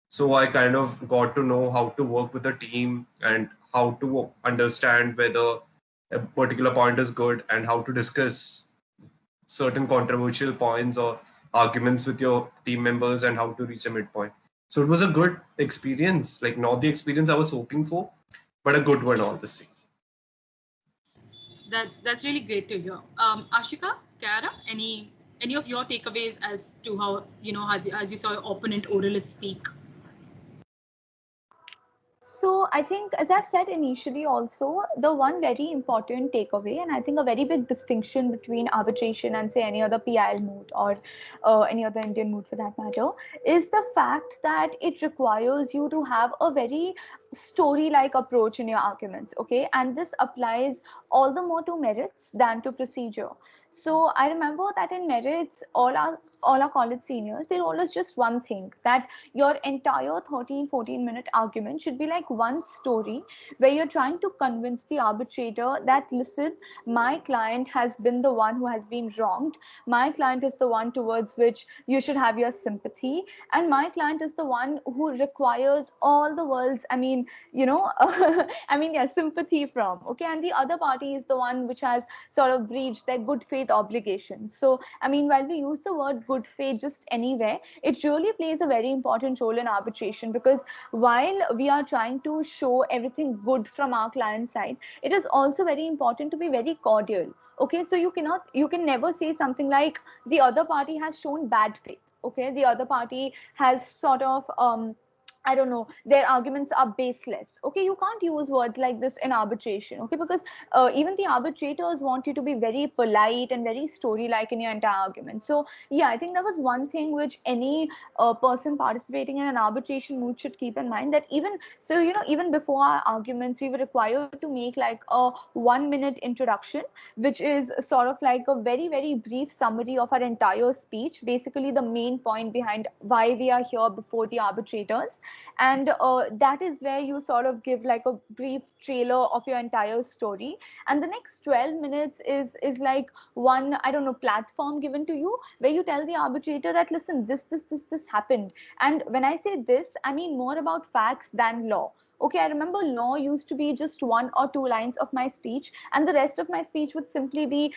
So I kind of got to know how to work with a team and how to understand whether a particular point is good and how to discuss certain controversial points or arguments with your team members and how to reach a midpoint. So it was a good experience, like not the experience I was hoping for, but a good one all the same. That's really great to hear. Ashika, Kiara, any of your takeaways as to how as you saw your opponent Aurelus speak? So I think, as I've said initially also, the one very important takeaway, and I think a very big distinction between arbitration and say any other PIL moot or any other Indian moot for that matter, is the fact that it requires you to have a very story-like approach in your arguments, okay? And this applies all the more to merits than to procedure. So I remember that in merits, all our college seniors, they told us just one thing, that your entire 13-14 minute argument should be like one story where you're trying to convince the arbitrator that, listen, my client has been the one who has been wronged. My client is the one towards which you should have your sympathy. And my client is the one who requires all the world's, sympathy from, okay? And the other party is the one which has sort of breached their good faith obligations. So, while we use the word good faith just anywhere, it really plays a very important role in arbitration, because while we are trying to show everything good from our client side, it is also very important to be very cordial. Okay, so you can never say something like the other party has shown bad faith. Okay, the other party has sort of I don't know, their arguments are baseless. Okay, you can't use words like this in arbitration. Okay, because even the arbitrators want you to be very polite and very story-like in your entire argument. So yeah, I think that was one thing which any person participating in an arbitration mood should keep in mind. That even before our arguments, we were required to make like a 1-minute introduction, which is sort of like a very, very brief summary of our entire speech, basically the main point behind why we are here before the arbitrators. And that is where you sort of give like a brief trailer of your entire story, and the next 12 minutes is like one, I don't know, platform given to you where you tell the arbitrator that, listen, this happened. And when I say this, I mean more about facts than law. Okay, I remember law used to be just 1 or 2 lines of my speech, and the rest of my speech would simply be,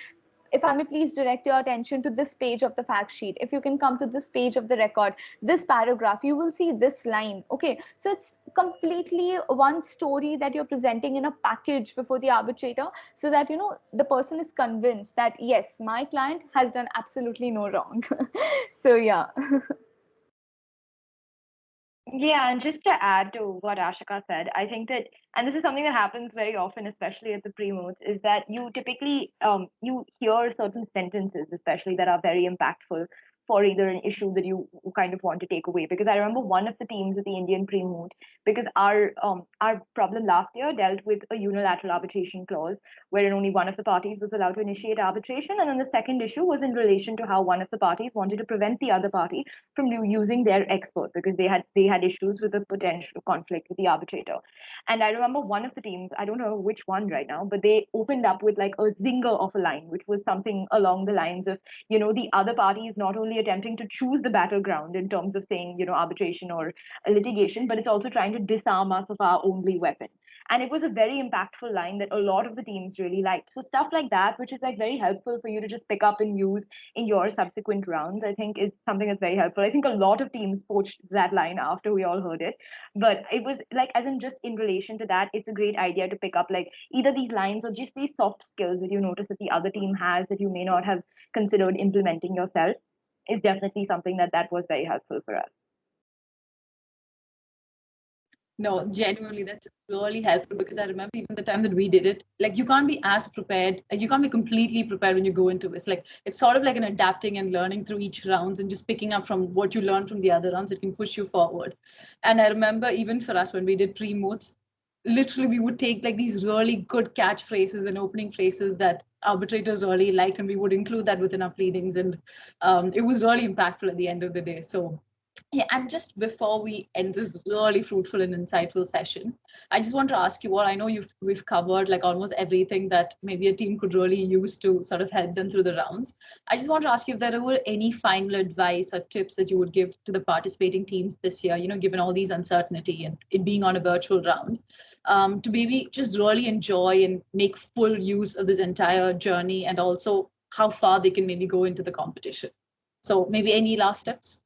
if I may please direct your attention to this page of the fact sheet. If you can come to this page of the record, this paragraph, you will see this line. Okay, so it's completely one story that you're presenting in a package before the arbitrator, so that the person is convinced that yes, my client has done absolutely no wrong. So yeah. Yeah, and just to add to what Ashika said, I think that, and this is something that happens very often, especially at the pre-moods, is that you typically you hear certain sentences, especially that are very impactful for either an issue that you kind of want to take away. Because I remember one of the teams at the Indian pre-mood, because our problem last year dealt with a unilateral arbitration clause, wherein only one of the parties was allowed to initiate arbitration, and then the second issue was in relation to how one of the parties wanted to prevent the other party from using their expert because they had issues with a potential conflict with the arbitrator. And I remember one of the teams, I don't know which one right now, but they opened up with like a zinger of a line, which was something along the lines of, the other party is not only attempting to choose the battleground in terms of saying, arbitration or litigation, but it's also trying to disarm us of our only weapon. And it was a very impactful line that a lot of the teams really liked. So stuff like that, which is like very helpful for you to just pick up and use in your subsequent rounds, I think is something that's very helpful. I think a lot of teams poached that line after we all heard it, but it was like, as in just in relation to that, it's a great idea to pick up like either these lines or just these soft skills that you notice that the other team has that you may not have considered implementing yourself is definitely something that was very helpful for us. No, genuinely, that's really helpful because I remember even the time that we did it, like you can't be as prepared, you can't be completely prepared when you go into this. Like it's sort of like an adapting and learning through each rounds and just picking up from what you learn from the other rounds, it can push you forward. And I remember even for us when we did pre-moods, literally we would take like these really good catchphrases and opening phrases that arbitrators really liked, and we would include that within our pleadings. And it was really impactful at the end of the day. So yeah, and just before we end this really fruitful and insightful session, I just want to ask you all. I know we've covered like almost everything that maybe a team could really use to sort of help them through the rounds. I just want to ask you if there were any final advice or tips that you would give to the participating teams this year, given all these uncertainty and it being on a virtual round, to maybe just really enjoy and make full use of this entire journey, and also how far they can maybe go into the competition. So maybe any last tips?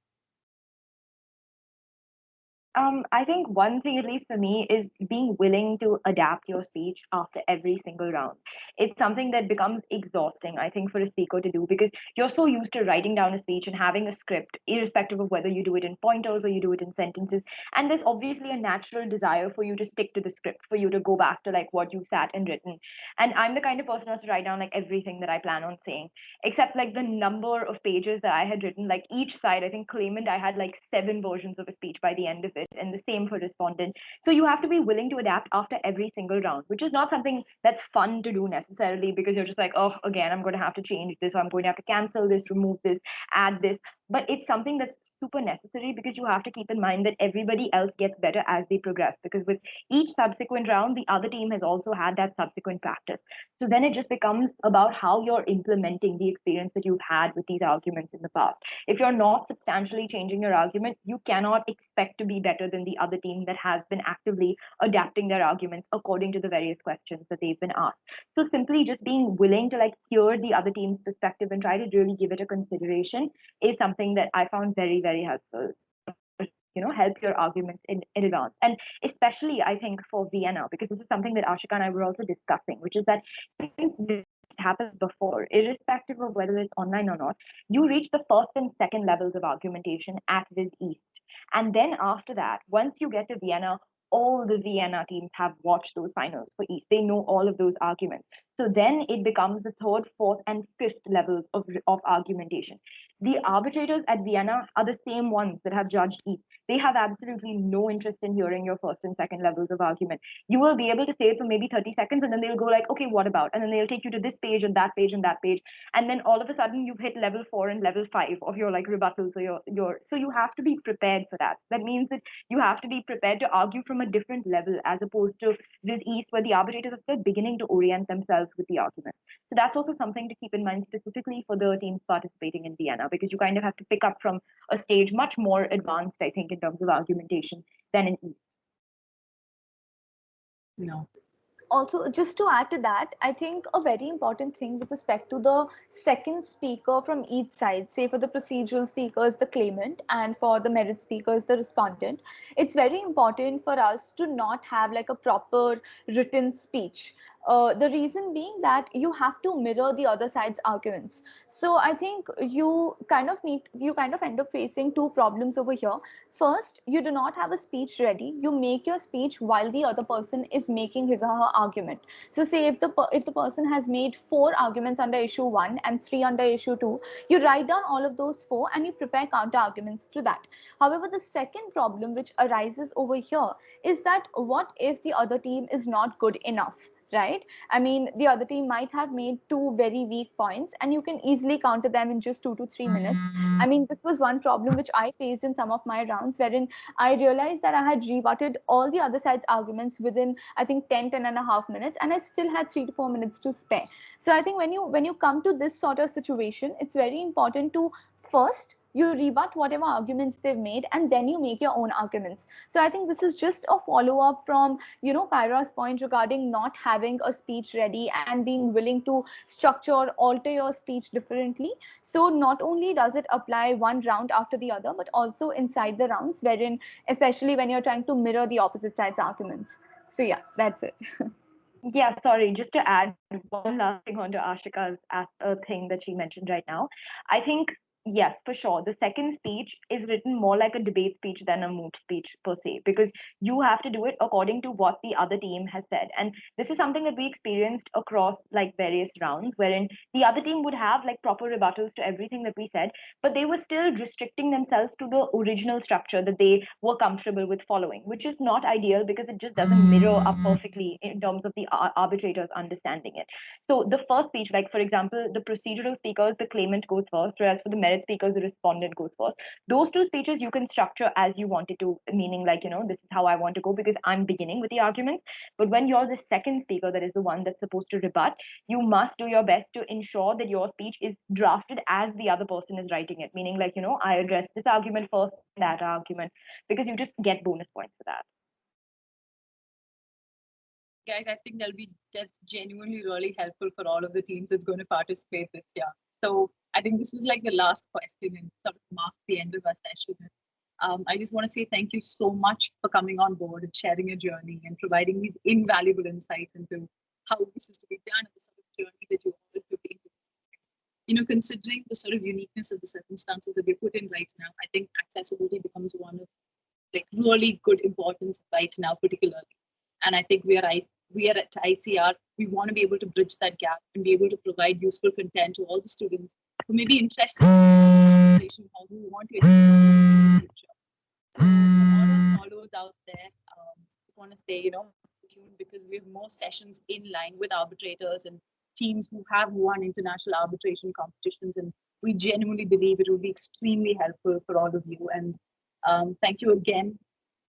I think one thing, at least for me, is being willing to adapt your speech after every single round. It's something that becomes exhausting, I think, for a speaker to do because you're so used to writing down a speech and having a script, irrespective of whether you do it in pointers or you do it in sentences. And there's obviously a natural desire for you to stick to the script, for you to go back to like what you sat and written. And I'm the kind of person who has to write down like everything that I plan on saying, except like the number of pages that I had written. Like each side, I think claimant, I had like 7 versions of a speech by the end of it, and the same for respondent. So you have to be willing to adapt after every single round, which is not something that's fun to do necessarily because you're just like, oh, again, I'm going to have to change this, or I'm going to have to cancel this, remove this, add this. But it's something that's super necessary because you have to keep in mind that everybody else gets better as they progress. Because with each subsequent round, the other team has also had that subsequent practice. So then it just becomes about how you're implementing the experience that you've had with these arguments in the past. If you're not substantially changing your argument, you cannot expect to be better than the other team that has been actively adapting their arguments according to the various questions that they've been asked. So simply just being willing to like hear the other team's perspective and try to really give it a consideration is something that I found very, very helpful. Help your arguments in advance. And especially, I think, for Vienna, because this is something that Ashika and I were also discussing, which is that this happens before, irrespective of whether it's online or not, you reach the first and second levels of argumentation at Viz East. And then after that, once you get to Vienna, all the Vienna teams have watched those finals for East. They know all of those arguments. So then it becomes the third, fourth, and fifth levels of argumentation. The arbitrators at Vienna are the same ones that have judged East. They have absolutely no interest in hearing your first and second levels of argument. You will be able to say it for maybe 30 seconds and then they'll go like, okay, what about? And then they'll take you to this page and that page and that page. And then all of a sudden you've hit level 4 and level 5 of your like rebuttals or your so you have to be prepared for that. That means that you have to be prepared to argue from a different level as opposed to with East where the arbitrators are still beginning to orient themselves with the arguments. So that's also something to keep in mind specifically for the teams participating in Vienna, because you kind of have to pick up from a stage much more advanced, I think, in terms of argumentation than in East. No. Also, just to add to that, I think a very important thing with respect to the second speaker from each side, say for the procedural speakers, the claimant, and for the merit speakers, the respondent, it's very important for us to not have like a proper written speech. The reason being that you have to mirror the other side's arguments. So I think you kind of end up facing two problems over here. First, you do not have a speech ready. You make your speech while the other person is making his or her argument. So say if the person has made 4 arguments under issue 1 and 3 under issue 2, you write down all of those 4 and you prepare counter arguments to that. However, the second problem which arises over here is that what if the other team is not good enough? Right? I mean, the other team might have made 2 very weak points and you can easily counter them in just 2 to 3 minutes. I mean, this was one problem which I faced in some of my rounds, wherein I realized that I had rebutted all the other side's arguments within, I think, 10 and a half minutes, and I still had 3 to 4 minutes to spare. So I think when you come to this sort of situation, it's very important to first you rebut whatever arguments they've made and then you make your own arguments. So I think this is just a follow up from Kyra's point regarding not having a speech ready and being willing to structure or alter your speech differently. So not only does it apply one round after the other, but also inside the rounds, wherein especially when you're trying to mirror the opposite side's arguments. So yeah, that's it. Yeah, sorry, just to add one last thing onto Ashika's thing that she mentioned right now. I think, yes, for sure, the second speech is written more like a debate speech than a moot speech per se, because you have to do it according to what the other team has said. And this is something that we experienced across like various rounds, wherein the other team would have like proper rebuttals to everything that we said, but they were still restricting themselves to the original structure that they were comfortable with following, which is not ideal because it just doesn't mirror up perfectly in terms of the arbitrators understanding it. So the first speech, like for example, the procedural speakers, the claimant goes first, whereas for the merit speakers, the respondent goes first. Those two speeches you can structure as you wanted to, meaning like, this is how I want to go because I'm beginning with the arguments. But when you're the second speaker, that is the one that's supposed to rebut, you must do your best to ensure that your speech is drafted as the other person is writing it, meaning like, I address this argument first, that argument, because you just get bonus points for that. Guys, I think that's genuinely really helpful for all of the teams that's going to participate this year. So I think this was like the last question and sort of mark the end of our session. I just want to say thank you so much for coming on board and sharing your journey and providing these invaluable insights into how this is to be done and the sort of journey that you all took into. Considering the sort of uniqueness of the circumstances that we're put in right now, I think accessibility becomes one of like really good importance right now, particularly. And I think we are at ICR. We want to be able to bridge that gap and be able to provide useful content to all the students who may be interested in education or who want to explore this in the future. So for all our followers out there, just want to stay, tuned because we have more sessions in line with arbitrators and teams who have won international arbitration competitions, and we genuinely believe it will be extremely helpful for all of you. And thank you again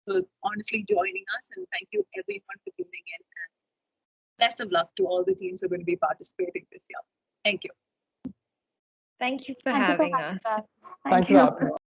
for honestly joining us, and thank you everyone for tuning in, and best of luck to all the teams who are going to be participating this year. Thank you. Thank you for having us. Thank you.